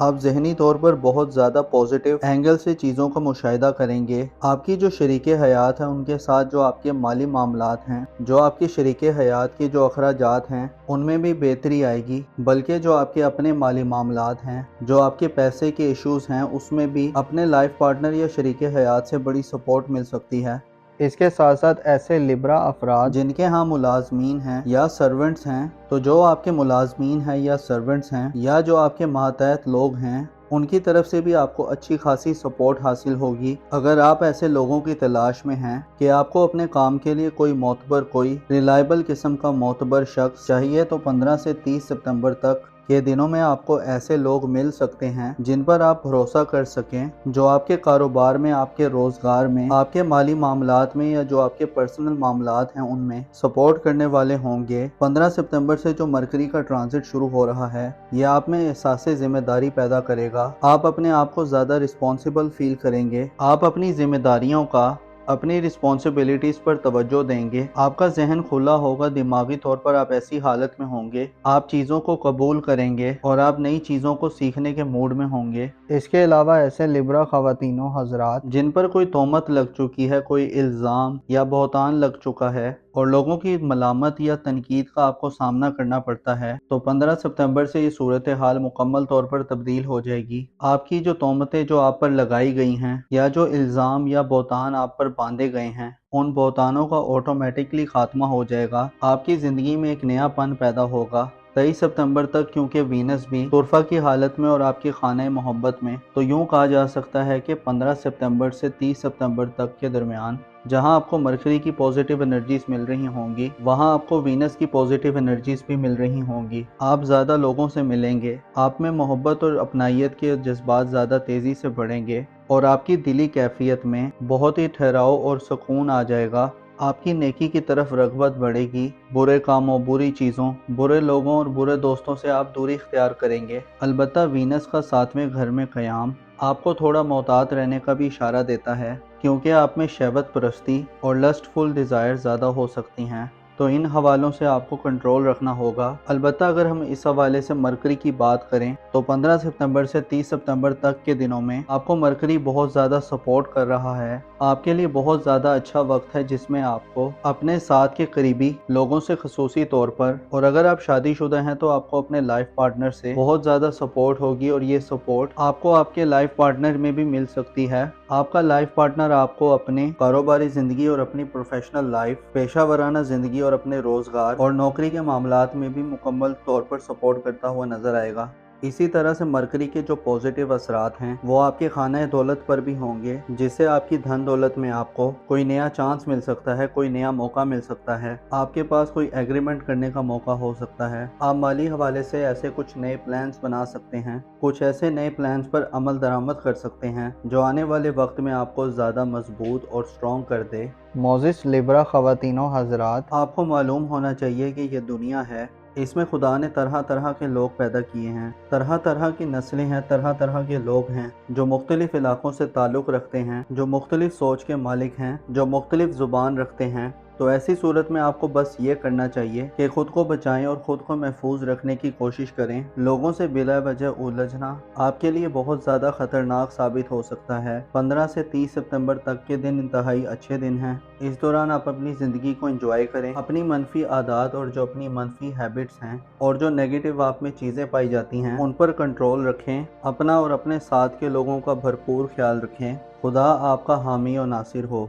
آپ ذہنی طور پر بہت زیادہ پازیٹیو اینگل سے چیزوں کا مشاہدہ کریں گے۔ آپ کی جو شریک حیات ہیں ان کے ساتھ جو آپ کے مالی معاملات ہیں، جو آپ کی شریک حیات کے جو اخراجات ہیں ان میں بھی بہتری آئے گی، بلکہ جو آپ کے اپنے مالی معاملات ہیں، جو آپ کے پیسے کے ایشوز ہیں، اس میں بھی اپنے لائف پارٹنر یا شریک حیات سے بڑی سپورٹ مل سکتی ہے۔ اس کے ساتھ ساتھ ایسے لبرا افراد جن کے ہاں ملازمین ہیں یا سرونٹس ہیں، تو جو آپ کے ملازمین ہیں یا سرونٹس ہیں یا جو آپ کے ماتحت لوگ ہیں، ان کی طرف سے بھی آپ کو اچھی خاصی سپورٹ حاصل ہوگی۔ اگر آپ ایسے لوگوں کی تلاش میں ہیں کہ آپ کو اپنے کام کے لیے کوئی معتبر، کوئی ریلائبل قسم کا معتبر شخص چاہیے، تو 15 سے 30 ستمبر تک کے دنوں میں آپ کو ایسے لوگ مل سکتے ہیں جن پر آپ بھروسہ کر سکیں، جو آپ کے کاروبار میں، آپ کے روزگار میں، آپ کے مالی معاملات میں یا جو آپ کے پرسنل معاملات ہیں ان میں سپورٹ کرنے والے ہوں گے۔ 15 ستمبر سے جو مرکری کا ٹرانزٹ شروع ہو رہا ہے، یہ آپ میں احساس ذمہ داری پیدا کرے گا۔ آپ اپنے آپ کو زیادہ رسپانسیبل فیل کریں گے، آپ اپنی ذمہ داریوں کا، اپنی رسپانسبلٹیز پر توجہ دیں گے، آپ کا ذہن کھلا ہوگا، دماغی طور پر آپ ایسی حالت میں ہوں گے، آپ چیزوں کو قبول کریں گے اور آپ نئی چیزوں کو سیکھنے کے موڈ میں ہوں گے۔ اس کے علاوہ ایسے لبرا خواتین و حضرات جن پر کوئی تہمت لگ چکی ہے، کوئی الزام یا بہتان لگ چکا ہے اور لوگوں کی ملامت یا تنقید کا آپ کو سامنا کرنا پڑتا ہے، تو 15 ستمبر سے یہ صورتحال مکمل طور پر تبدیل ہو جائے گی۔ آپ کی جو تہمتیں جو آپ پر لگائی گئی ہیں یا جو الزام یا بہتان آپ پر باندھے گئے ہیں، ان بہتانوں کا آٹومیٹکلی خاتمہ ہو جائے گا۔ آپ کی زندگی میں ایک نیا پن پیدا ہوگا۔ 23 ستمبر تک کیونکہ وینس بھی طرفہ کی حالت میں اور آپ کی خانہ محبت میں، تو یوں کہا جا سکتا ہے کہ 15 ستمبر سے 30 ستمبر تک کے درمیان جہاں آپ کو مرکری کی پازیٹیو انرجیز مل رہی ہوں گی، وہاں آپ کو وینس کی پازیٹیو انرجیز بھی مل رہی ہوں گی۔ آپ زیادہ لوگوں سے ملیں گے، آپ میں محبت اور اپنائیت کے جذبات زیادہ تیزی سے بڑھیں گے اور آپ کی دلی کیفیت میں بہت ہی ٹھہراؤ اور سکون آ جائے گا۔ آپ کی نیکی کی طرف رغبت بڑھے گی، برے کاموں، بری چیزوں، برے لوگوں اور برے دوستوں سے آپ دوری اختیار کریں گے۔ البتہ وینس کا 7ویں گھر میں قیام آپ کو تھوڑا محتاط رہنے کا بھی اشارہ دیتا ہے، کیونکہ آپ میں شہوت پرستی اور لسٹ فل ڈیزائر زیادہ ہو سکتی ہیں، تو ان حوالوں سے آپ کو کنٹرول رکھنا ہوگا۔ البتہ اگر ہم اس حوالے سے مرکری کی بات کریں تو 15 ستمبر سے 30 ستمبر تک کے دنوں میں آپ کو مرکری بہت زیادہ سپورٹ کر رہا ہے۔ آپ کے لیے بہت زیادہ اچھا وقت ہے جس میں آپ کو اپنے ساتھ کے قریبی لوگوں سے خصوصی طور پر، اور اگر آپ شادی شدہ ہیں تو آپ کو اپنے لائف پارٹنر سے بہت زیادہ سپورٹ ہوگی، اور یہ سپورٹ آپ کو آپ کے لائف پارٹنر میں بھی مل سکتی ہے۔ آپ کا لائف پارٹنر آپ کو اپنے کاروباری زندگی اور اپنی پروفیشنل لائف، پیشہ ورانہ زندگی اور اپنے روزگار اور نوکری کے معاملات میں بھی مکمل طور پر سپورٹ کرتا ہوا نظر آئے گا۔ اسی طرح سے مرکری کے جو پازیٹیو اثرات ہیں وہ آپ کے خانہ دولت پر بھی ہوں گے، جس سے آپ کی دھن دولت میں آپ کو کوئی نیا چانس مل سکتا ہے، کوئی نیا موقع مل سکتا ہے، آپ کے پاس کوئی ایگریمنٹ کرنے کا موقع ہو سکتا ہے۔ آپ مالی حوالے سے ایسے کچھ نئے پلانز بنا سکتے ہیں، کچھ ایسے نئے پلانز پر عمل درآمد کر سکتے ہیں جو آنے والے وقت میں آپ کو زیادہ مضبوط اور سٹرونگ کر دے۔ معزز لبرا خواتین و حضرات، آپ کو معلوم ہونا چاہیے کہ یہ دنیا ہے، اس میں خدا نے طرح طرح کے لوگ پیدا کیے ہیں، طرح طرح کی نسلیں ہیں، طرح طرح کے لوگ ہیں جو مختلف علاقوں سے تعلق رکھتے ہیں، جو مختلف سوچ کے مالک ہیں، جو مختلف زبان رکھتے ہیں۔ تو ایسی صورت میں آپ کو بس یہ کرنا چاہیے کہ خود کو بچائیں اور خود کو محفوظ رکھنے کی کوشش کریں۔ لوگوں سے بلا وجہ الجھنا آپ کے لیے بہت زیادہ خطرناک ثابت ہو سکتا ہے۔ 15 سے 30 ستمبر تک کے دن انتہائی اچھے دن ہیں۔ اس دوران آپ اپنی زندگی کو انجوائے کریں، اپنی منفی عادات اور جو اپنی منفی ہیبٹس ہیں اور جو نیگیٹو آپ میں چیزیں پائی جاتی ہیں ان پر کنٹرول رکھیں، اپنا اور اپنے ساتھ کے لوگوں کا بھرپور خیال رکھیں۔ خدا آپ کا حامی و ناصر ہو۔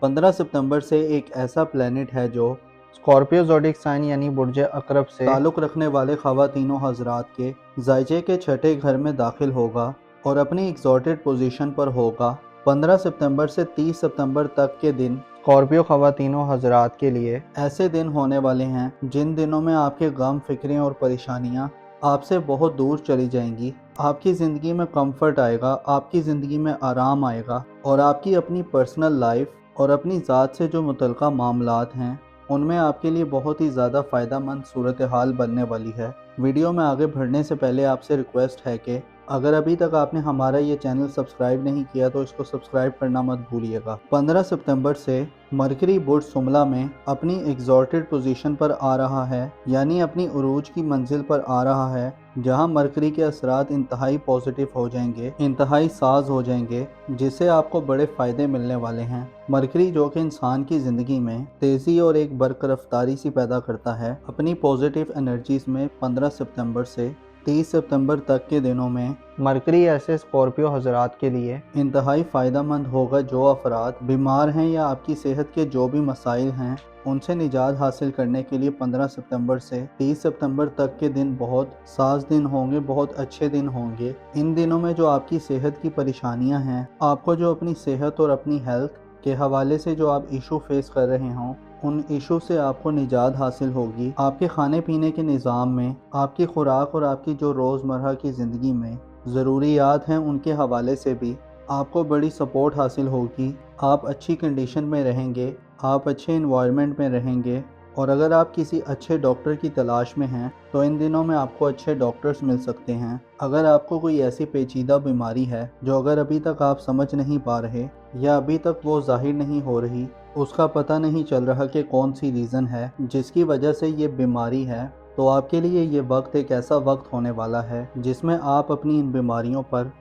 15 ستمبر سے ایک ایسا پلینٹ ہے جو اسکارپیو زوڈک سائن یعنی برج عقرب سے تعلق رکھنے والے خواتین و حضرات کے زائچے کے 6 گھر میں داخل ہوگا اور اپنی ایگزالٹڈ پوزیشن پر ہوگا۔ 15 ستمبر سے 30 ستمبر تک کے دن اسکارپیو خواتین و حضرات کے لیے ایسے دن ہونے والے ہیں جن دنوں میں آپ کے غم، فکریں اور پریشانیاں آپ سے بہت دور چلی جائیں گی۔ آپ کی زندگی میں کمفرٹ آئے گا، آپ کی زندگی میں آرام آئے گا، اور آپ کی اپنی پرسنل لائف اور اپنی ذات سے جو متعلقہ معاملات ہیں ان میں آپ کے لیے بہت ہی زیادہ فائدہ مند صورتحال بننے والی ہے۔ ویڈیو میں آگے بڑھنے سے پہلے آپ سے ریکویسٹ ہے کہ اگر ابھی تک آپ نے ہمارا یہ چینل سبسکرائب نہیں کیا تو اس کو سبسکرائب کرنا مت بھولیے گا۔ 15 ستمبر سے مرکری برج شملہ میں اپنی ایگزالٹڈ پوزیشن پر آ رہا ہے، یعنی اپنی عروج کی منزل پر آ رہا ہے، جہاں مرکری کے اثرات انتہائی پازیٹیو ہو جائیں گے، انتہائی ساز ہو جائیں گے، جس سے آپ کو بڑے فائدے ملنے والے ہیں۔ مرکری جو کہ انسان کی زندگی میں تیزی اور ایک برق رفتاری سی پیدا کرتا ہے، اپنی پازیٹیو انرجیز میں 15 ستمبر سے 30 ستمبر تک کے دنوں میں مرکری ایسے اسکارپیو حضرات کے لیے انتہائی فائدہ مند ہوگا جو افراد بیمار ہیں یا آپ کی صحت کے جو بھی مسائل ہیں ان سے نجات حاصل کرنے کے لیے 15 ستمبر سے 30 ستمبر تک کے دن بہت ساز دن ہوں گے، بہت اچھے دن ہوں گے۔ ان دنوں میں جو آپ کی صحت کی پریشانیاں ہیں، آپ کو جو اپنی صحت اور اپنی ہیلتھ کے حوالے سے جو آپ ایشو فیس کر رہے ہوں، ان ایشو سے آپ کو نجات حاصل ہوگی۔ آپ کے کھانے پینے کے نظام میں، آپ کی خوراک اور آپ کی جو روزمرہ کی زندگی میں ضروریات ہیں ان کے حوالے سے بھی آپ کو بڑی سپورٹ حاصل ہوگی۔ آپ اچھی کنڈیشن میں رہیں گے، آپ اچھے انوائرمنٹ میں رہیں گے، اور اگر آپ کسی اچھے ڈاکٹر کی تلاش میں ہیں تو ان دنوں میں آپ کو اچھے ڈاکٹرز مل سکتے ہیں۔ اگر آپ کو کوئی ایسی پیچیدہ بیماری ہے جو اگر ابھی تک آپ سمجھ نہیں پا رہے یا ابھی تک وہ ظاہر نہیں ہو رہی، اس کا پتہ نہیں چل رہا کہ کون سی ریزن ہے جس کی وجہ سے یہ بیماری ہے، تو آپ کے لیے یہ وقت ایک ایسا وقت ہونے والا ہے جس میں آپ اپنی ان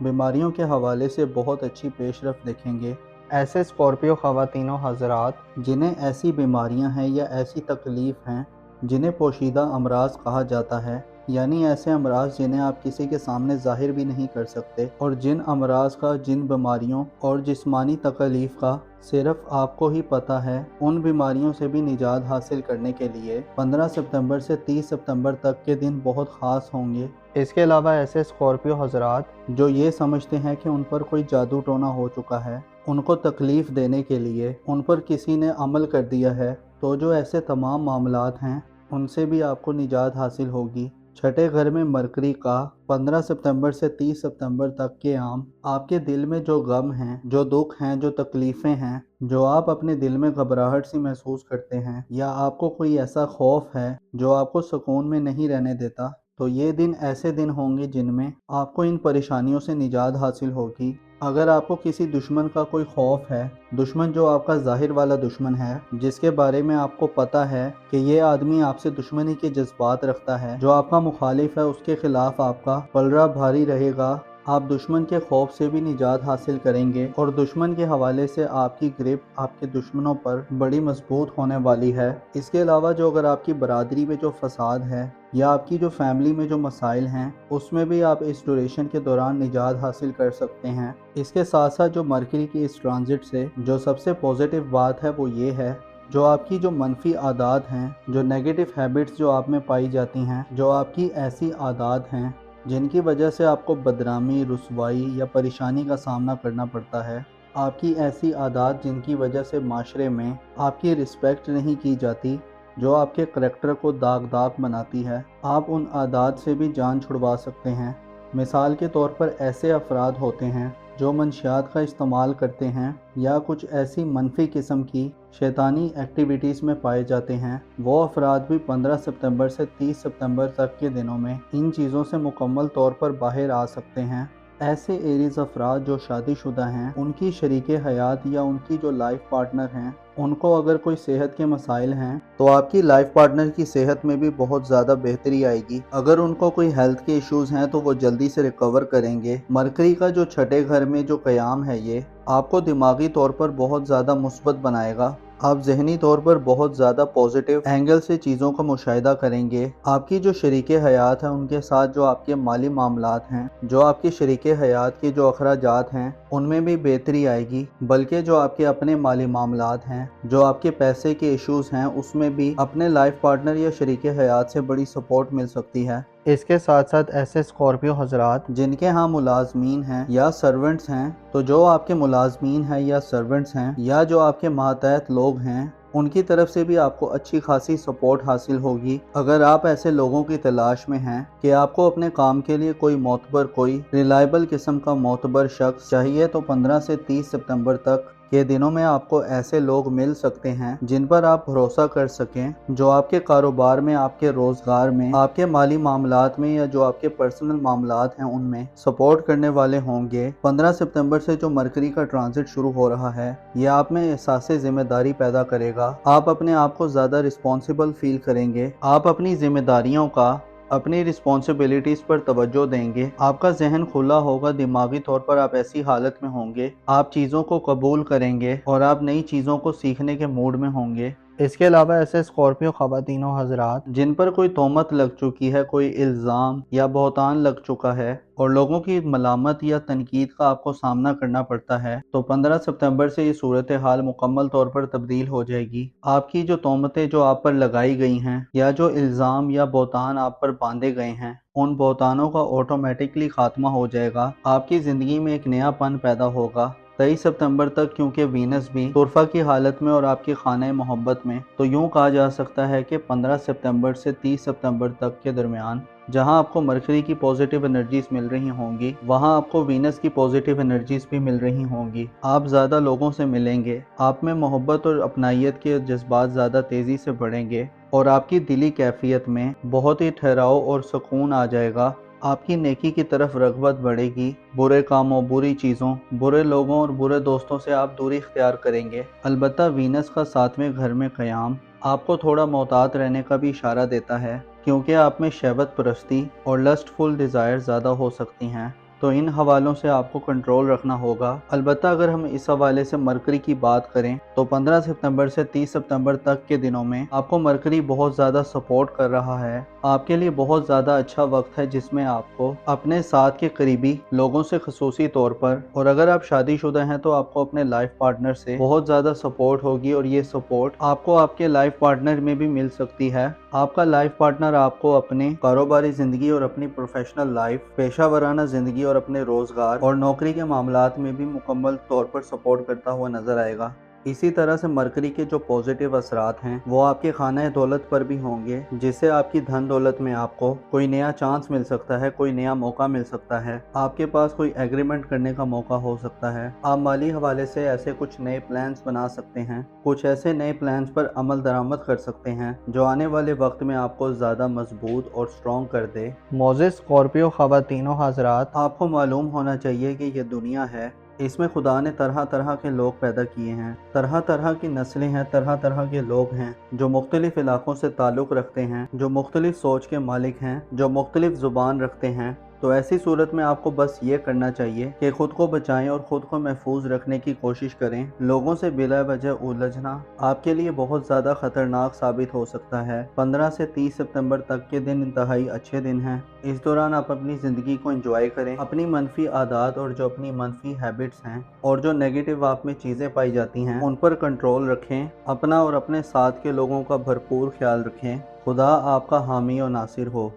بیماریوں کے حوالے سے بہت اچھی پیش رفت دیکھیں گے۔ ایسے اسکارپیو خواتین و حضرات جنہیں ایسی بیماریاں ہیں یا ایسی تکلیف ہیں جنہیں پوشیدہ امراض کہا جاتا ہے، یعنی ایسے امراض جنہیں آپ کسی کے سامنے ظاہر بھی نہیں کر سکتے، اور جن امراض کا، جن بیماریوں اور جسمانی تکلیف کا صرف آپ کو ہی پتہ ہے، ان بیماریوں سے بھی نجات حاصل کرنے کے لیے 15 ستمبر سے 30 ستمبر تک کے دن بہت خاص ہوں گے۔ اس کے علاوہ ایسے اسکارپیو حضرات جو یہ سمجھتے ہیں کہ ان پر کوئی جادو ٹونا ہو چکا ہے، ان کو تکلیف دینے کے لیے ان پر کسی نے عمل کر دیا ہے، تو جو ایسے تمام معاملات ہیں ان سے بھی آپ کو نجات حاصل ہوگی۔ چھٹے گھر میں مرکری کا 15 ستمبر سے 30 ستمبر تک کے عام آپ کے دل میں جو غم ہیں، جو دکھ ہیں، جو تکلیفیں ہیں، جو آپ اپنے دل میں گھبراہٹ سی محسوس کرتے ہیں، یا آپ کو کوئی ایسا خوف ہے جو آپ کو سکون میں نہیں رہنے دیتا، تو یہ دن ایسے دن ہوں گے جن میں آپ کو ان پریشانیوں سے نجات حاصل ہوگی۔ اگر آپ کو کسی دشمن کا کوئی خوف ہے، دشمن جو آپ کا ظاہر والا دشمن ہے، جس کے بارے میں آپ کو پتہ ہے کہ یہ آدمی آپ سے دشمنی کے جذبات رکھتا ہے، جو آپ کا مخالف ہے، اس کے خلاف آپ کا پلڑا بھاری رہے گا، آپ دشمن کے خوف سے بھی نجات حاصل کریں گے، اور دشمن کے حوالے سے آپ کی گرپ آپ کے دشمنوں پر بڑی مضبوط ہونے والی ہے۔ اس کے علاوہ جو اگر آپ کی برادری میں جو فساد ہے یا آپ کی جو فیملی میں جو مسائل ہیں، اس میں بھی آپ اس ڈیوریشن کے دوران نجات حاصل کر سکتے ہیں۔ اس کے ساتھ ساتھ جو مرکری کی اس ٹرانزٹ سے جو سب سے پازیٹیو بات ہے وہ یہ ہے، جو آپ کی جو منفی عادات ہیں، جو نیگیٹو ہیبٹس جو آپ میں پائی جاتی ہیں، جو آپ کی ایسی عادات ہیں جن کی وجہ سے آپ کو بدنامی، رسوائی یا پریشانی کا سامنا کرنا پڑتا ہے، آپ کی ایسی عادات جن کی وجہ سے معاشرے میں آپ کی رسپیکٹ نہیں کی جاتی، جو آپ کے کریکٹر کو داغ بناتی ہے، آپ ان عادات سے بھی جان چھڑوا سکتے ہیں۔ مثال کے طور پر ایسے افراد ہوتے ہیں جو منشیات کا استعمال کرتے ہیں یا کچھ ایسی منفی قسم کی شیطانی ایکٹیویٹیز میں پائے جاتے ہیں، وہ افراد بھی 15 ستمبر سے 30 ستمبر تک کے دنوں میں ان چیزوں سے مکمل طور پر باہر آ سکتے ہیں۔ ایسے ایریز افراد جو شادی شدہ ہیں، ان کی شریک حیات یا ان کی جو لائف پارٹنر ہیں، ان کو اگر کوئی صحت کے مسائل ہیں تو آپ کی لائف پارٹنر کی صحت میں بھی بہت زیادہ بہتری آئے گی۔ اگر ان کو کوئی ہیلتھ کے ایشوز ہیں تو وہ جلدی سے ریکور کریں گے۔ مرکری کا جو چھٹے گھر میں جو قیام ہے، یہ آپ کو دماغی طور پر بہت زیادہ مثبت بنائے گا۔ آپ ذہنی طور پر بہت زیادہ پازیٹیو اینگل سے چیزوں کا مشاہدہ کریں گے۔ آپ کی جو شریک حیات ہیں ان کے ساتھ جو آپ کے مالی معاملات ہیں، جو آپ کی شریک حیات کے جو اخراجات ہیں، ان میں بھی بہتری آئے گی، بلکہ جو آپ کے اپنے مالی معاملات ہیں، جو آپ کے پیسے کے ایشوز ہیں، اس میں بھی اپنے لائف پارٹنر یا شریک حیات سے بڑی سپورٹ مل سکتی ہے۔ اس کے ساتھ ساتھ ایسے اسکارپیو حضرات جن کے ہاں ملازمین ہیں یا سرونٹس ہیں، تو جو آپ کے ملازمین ہیں یا سرونٹس ہیں یا جو آپ کے ماتحت لوگ ہیں، ان کی طرف سے بھی آپ کو اچھی خاصی سپورٹ حاصل ہوگی۔ اگر آپ ایسے لوگوں کی تلاش میں ہیں کہ آپ کو اپنے کام کے لیے کوئی معتبر، کوئی ریلائبل قسم کا معتبر شخص چاہیے، تو 15 سے 30 ستمبر تک کہ دنوں میں آپ کو ایسے لوگ مل سکتے ہیں جن پر آپ بھروسہ کر سکیں، جو آپ کے کاروبار میں، آپ کے روزگار میں، آپ کے مالی معاملات میں یا جو آپ کے پرسنل معاملات ہیں ان میں سپورٹ کرنے والے ہوں گے۔ 15 ستمبر سے جو مرکری کا ٹرانزٹ شروع ہو رہا ہے، یہ آپ میں احساس ذمہ داری پیدا کرے گا۔ آپ اپنے آپ کو زیادہ رسپانسبل فیل کریں گے، آپ اپنی ذمہ داریوں کا، اپنی رسپانسبلٹیز پر توجہ دیں گے، آپ کا ذہن کھلا ہوگا، دماغی طور پر آپ ایسی حالت میں ہوں گے، آپ چیزوں کو قبول کریں گے اور آپ نئی چیزوں کو سیکھنے کے موڈ میں ہوں گے۔ اس کے علاوہ ایسے اسکارپیو خواتین و حضرات جن پر کوئی تہمت لگ چکی ہے، کوئی الزام یا بہتان لگ چکا ہے اور لوگوں کی ملامت یا تنقید کا آپ کو سامنا کرنا پڑتا ہے، تو 15 ستمبر سے یہ صورتحال مکمل طور پر تبدیل ہو جائے گی۔ آپ کی جو تہمتیں جو آپ پر لگائی گئی ہیں یا جو الزام یا بہتان آپ پر باندھے گئے ہیں، ان بہتانوں کا آٹومیٹکلی خاتمہ ہو جائے گا۔ آپ کی زندگی میں ایک نیا پن پیدا ہوگا۔ 23 ستمبر تک کیونکہ وینس بھی طرفہ کی حالت میں اور آپ کی خانہ محبت میں، تو یوں کہا جا سکتا ہے کہ 15 ستمبر سے 30 ستمبر تک کے درمیان جہاں آپ کو مرکری کی پازیٹیو انرجیز مل رہی ہوں گی، وہاں آپ کو وینس کی پازیٹیو انرجیز بھی مل رہی ہوں گی۔ آپ زیادہ لوگوں سے ملیں گے، آپ میں محبت اور اپنائیت کے جذبات زیادہ تیزی سے بڑھیں گے اور آپ کی دلی کیفیت میں بہت ہی ٹھہراؤ اور سکون آ جائے گا۔ آپ کی نیکی کی طرف رغبت بڑھے گی، برے کاموں، بری چیزوں، برے لوگوں اور برے دوستوں سے آپ دوری اختیار کریں گے۔ البتہ وینس کا 7ویں گھر میں قیام آپ کو تھوڑا محتاط رہنے کا بھی اشارہ دیتا ہے، کیونکہ آپ میں شہوت پرستی اور لسٹ فل ڈیزائر زیادہ ہو سکتی ہیں، تو ان حوالوں سے آپ کو کنٹرول رکھنا ہوگا۔ البتہ اگر ہم اس حوالے سے مرکری کی بات کریں تو 15 ستمبر سے 30 ستمبر تک کے دنوں میں آپ کو مرکری بہت زیادہ سپورٹ کر رہا ہے۔ آپ کے لیے بہت زیادہ اچھا وقت ہے جس میں آپ کو اپنے ساتھ کے قریبی لوگوں سے خصوصی طور پر، اور اگر آپ شادی شدہ ہیں تو آپ کو اپنے لائف پارٹنر سے بہت زیادہ سپورٹ ہوگی، اور یہ سپورٹ آپ کو آپ کے لائف پارٹنر میں بھی مل سکتی ہے۔ آپ کا لائف پارٹنر آپ کو اپنے کاروباری زندگی اور اپنی پروفیشنل لائف، پیشہ ورانہ زندگی اور اپنے روزگار اور نوکری کے معاملات میں بھی مکمل طور پر سپورٹ کرتا ہوا نظر آئے گا۔ اسی طرح سے مرکری کے جو پازیٹیو اثرات ہیں وہ آپ کے خانہ دولت پر بھی ہوں گے، جس سے آپ کی دھن دولت میں آپ کو کوئی نیا چانس مل سکتا ہے، کوئی نیا موقع مل سکتا ہے، آپ کے پاس کوئی ایگریمنٹ کرنے کا موقع ہو سکتا ہے۔ آپ مالی حوالے سے ایسے کچھ نئے پلانز بنا سکتے ہیں، کچھ ایسے نئے پلانز پر عمل درآمد کر سکتے ہیں جو آنے والے وقت میں آپ کو زیادہ مضبوط اور سٹرونگ کر دے۔ معزز اسکارپیو خواتین و حضرات، آپ کو معلوم ہونا چاہیے کہ یہ دنیا ہے، اس میں خدا نے طرح طرح کے لوگ پیدا کیے ہیں، طرح طرح کی نسلیں ہیں، طرح طرح کے لوگ ہیں جو مختلف علاقوں سے تعلق رکھتے ہیں، جو مختلف سوچ کے مالک ہیں، جو مختلف زبان رکھتے ہیں۔ تو ایسی صورت میں آپ کو بس یہ کرنا چاہیے کہ خود کو بچائیں اور خود کو محفوظ رکھنے کی کوشش کریں۔ لوگوں سے بلا وجہ الجھنا آپ کے لیے بہت زیادہ خطرناک ثابت ہو سکتا ہے۔ 15 سے 30 ستمبر تک کے دن انتہائی اچھے دن ہیں۔ اس دوران آپ اپنی زندگی کو انجوائے کریں، اپنی منفی عادات اور جو اپنی منفی ہیبٹس ہیں اور جو نیگیٹو آپ میں چیزیں پائی جاتی ہیں ان پر کنٹرول رکھیں، اپنا اور اپنے ساتھ کے لوگوں کا بھرپور خیال رکھیں۔ خدا آپ کا حامی و ناصر ہو۔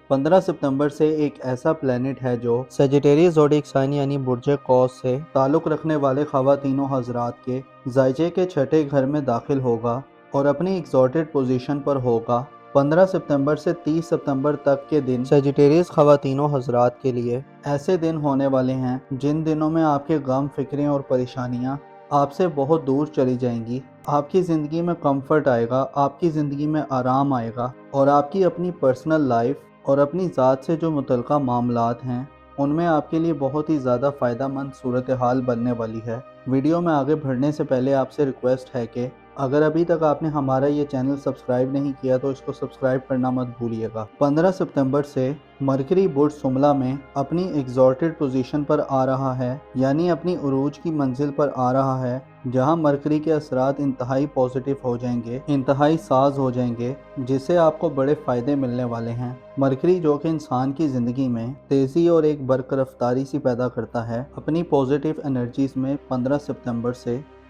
15 ستمبر سے ایک ایسا پلینٹ ہے جو سیجیٹیریس زوڈیک سائن یعنی برج قوس سے تعلق رکھنے والے خواتین و حضرات کے زائچے کے چھٹے گھر میں داخل ہوگا اور اپنی ایگزالٹڈ پوزیشن پر ہوگا۔ 15 ستمبر سے 30 ستمبر تک کے دن سیجیٹیریس خواتین و حضرات کے لیے ایسے دن ہونے والے ہیں جن دنوں میں آپ کے غم، فکریں اور پریشانیاں آپ سے بہت دور چلی جائیں گی۔ آپ کی زندگی میں کمفرٹ آئے گا، آپ کی زندگی میں آرام آئے گا اور آپ کی اپنی پرسنل لائف اور اپنی ذات سے جو متعلقہ معاملات ہیں ان میں آپ کے لیے بہت ہی زیادہ فائدہ مند صورتحال بننے والی ہے۔ ویڈیو میں آگے بڑھنے سے پہلے آپ سے ریکویسٹ ہے کہ اگر ابھی تک آپ نے ہمارا یہ چینل سبسکرائب نہیں کیا تو اس کو سبسکرائب کرنا مت بھولیے گا۔ 15 ستمبر سے مرکری برج شملہ میں اپنی ایگزالٹڈ پوزیشن پر آ رہا ہے، یعنی اپنی عروج کی منزل پر آ رہا ہے، جہاں مرکری کے اثرات انتہائی پازیٹیو ہو جائیں گے، انتہائی ساز ہو جائیں گے، جس سے آپ کو بڑے فائدے ملنے والے ہیں۔ مرکری جو کہ انسان کی زندگی میں تیزی اور ایک برق رفتاری سی پیدا کرتا ہے، اپنی پازیٹیو انرجیز میں 15 ستمبر سے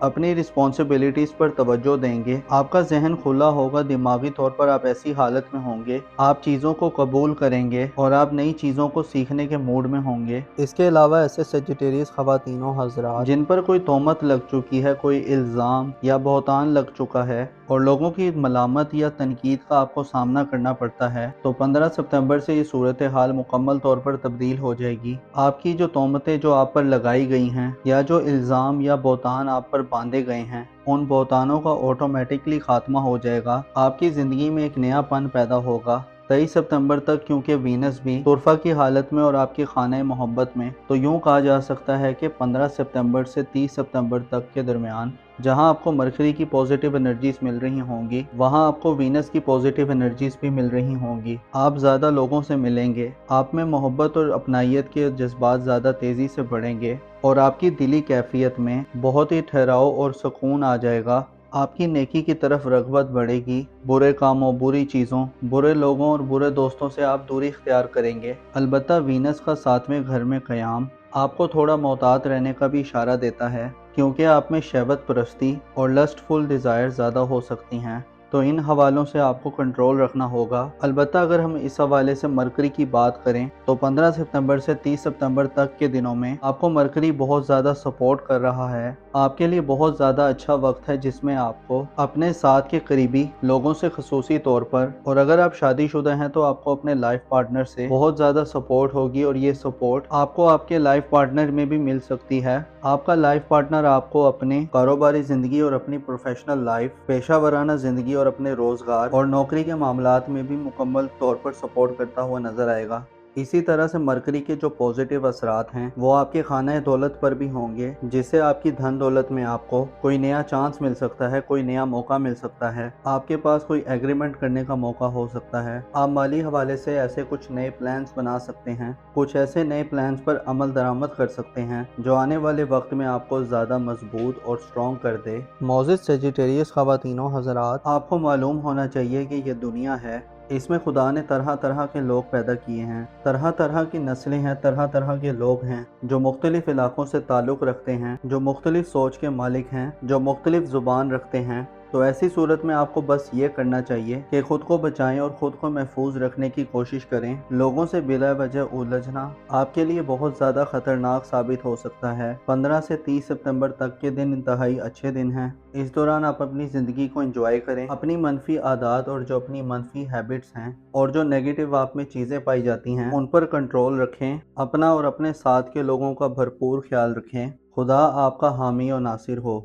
اپنی رسپانسبلٹیز پر توجہ دیں گے، آپ کا ذہن کھلا ہوگا، دماغی طور پر آپ ایسی حالت میں ہوں گے، آپ چیزوں کو قبول کریں گے اور آپ نئی چیزوں کو سیکھنے کے موڈ میں ہوں گے۔ اس کے علاوہ ایسے سیجیٹیریس خواتین و حضرات جن پر کوئی تہمت لگ چکی ہے، کوئی الزام یا بہتان لگ چکا ہے اور لوگوں کی ملامت یا تنقید کا آپ کو سامنا کرنا پڑتا ہے، تو 15 ستمبر سے یہ صورتحال مکمل طور پر تبدیل ہو جائے گی۔ آپ کی جو تہمتیں جو آپ پر لگائی گئی ہیں یا جو الزام یا بہتان آپ پر باندھے گئے ہیں، ان بہتانوں کا آٹومیٹکلی خاتمہ ہو جائے گا۔ آپ کی زندگی میں ایک نیا پن پیدا ہوگا۔ 23 ستمبر تک کیونکہ وینس بھی طرفہ کی حالت میں اور آپ کی خانہ محبت میں، تو یوں کہا جا سکتا ہے کہ 15 ستمبر سے 30 ستمبر تک کے درمیان جہاں آپ کو مرکری کی پوزیٹیو انرجیز مل رہی ہوں گی، وہاں آپ کو وینس کی پوزیٹیو انرجیز بھی مل رہی ہوں گی۔ آپ زیادہ لوگوں سے ملیں گے، آپ میں محبت اور اپنائیت کے جذبات زیادہ تیزی سے بڑھیں گے اور آپ کی دلی کیفیت میں بہت ہی ٹھہراؤ اور سکون آ جائے گا۔ آپ کی نیکی کی طرف رغبت بڑھے گی، برے کاموں، بری چیزوں، برے لوگوں اور برے دوستوں سے آپ دوری اختیار کریں گے۔ البتہ وینس کا 7ویں گھر میں قیام آپ کو تھوڑا محتاط رہنے کا بھی اشارہ دیتا ہے، کیونکہ آپ میں شہوت پرستی اور لسٹ فل ڈیزائر زیادہ ہو سکتی ہیں، تو ان حوالوں سے آپ کو کنٹرول رکھنا ہوگا۔ البتہ اگر ہم اس حوالے سے مرکری کی بات کریں تو 15 ستمبر سے 30 ستمبر تک کے دنوں میں آپ کو مرکری بہت زیادہ سپورٹ کر رہا ہے۔ آپ کے لیے بہت زیادہ اچھا وقت ہے جس میں آپ کو اپنے ساتھ کے قریبی لوگوں سے خصوصی طور پر، اور اگر آپ شادی شدہ ہیں تو آپ کو اپنے لائف پارٹنر سے بہت زیادہ سپورٹ ہوگی، اور یہ سپورٹ آپ کو آپ کے لائف پارٹنر میں بھی مل سکتی ہے۔ آپ کا لائف پارٹنر آپ کو اپنے کاروباری زندگی اور اپنی پروفیشنل لائف، پیشہ ورانہ زندگی اور اپنے روزگار اور نوکری کے معاملات میں بھی مکمل طور پر سپورٹ کرتا ہوا نظر آئے گا۔ اسی طرح سے مرکری کے جو پوزیٹیو اثرات ہیں وہ آپ کے خانہ دولت پر بھی ہوں گے، جس سے آپ کی دھن دولت میں آپ کو کوئی نیا چانس مل سکتا ہے، کوئی نیا موقع مل سکتا ہے، آپ کے پاس کوئی ایگریمنٹ کرنے کا موقع ہو سکتا ہے۔ آپ مالی حوالے سے ایسے کچھ نئے پلانز بنا سکتے ہیں، کچھ ایسے نئے پلانز پر عمل درآمد کر سکتے ہیں جو آنے والے وقت میں آپ کو زیادہ مضبوط اور سٹرونگ کر دے۔ معزز سیجیٹیریس خواتین و حضرات، آپ کو معلوم ہونا چاہیے کہ یہ دنیا ہے، اس میں خدا نے طرح طرح کے لوگ پیدا کیے ہیں، طرح طرح کی نسلیں ہیں، طرح طرح کے لوگ ہیں جو مختلف علاقوں سے تعلق رکھتے ہیں، جو مختلف سوچ کے مالک ہیں، جو مختلف زبان رکھتے ہیں۔ تو ایسی صورت میں آپ کو بس یہ کرنا چاہیے کہ خود کو بچائیں اور خود کو محفوظ رکھنے کی کوشش کریں۔ لوگوں سے بلا وجہ الجھنا آپ کے لیے بہت زیادہ خطرناک ثابت ہو سکتا ہے۔ 15 سے 30 ستمبر تک کے دن انتہائی اچھے دن ہیں۔ اس دوران آپ اپنی زندگی کو انجوائے کریں، اپنی منفی عادات اور جو اپنی منفی ہیبٹس ہیں اور جو نیگیٹو آپ میں چیزیں پائی جاتی ہیں ان پر کنٹرول رکھیں، اپنا اور اپنے ساتھ کے لوگوں کا بھرپور خیال رکھیں۔ خدا آپ کا حامی و ناصر ہو۔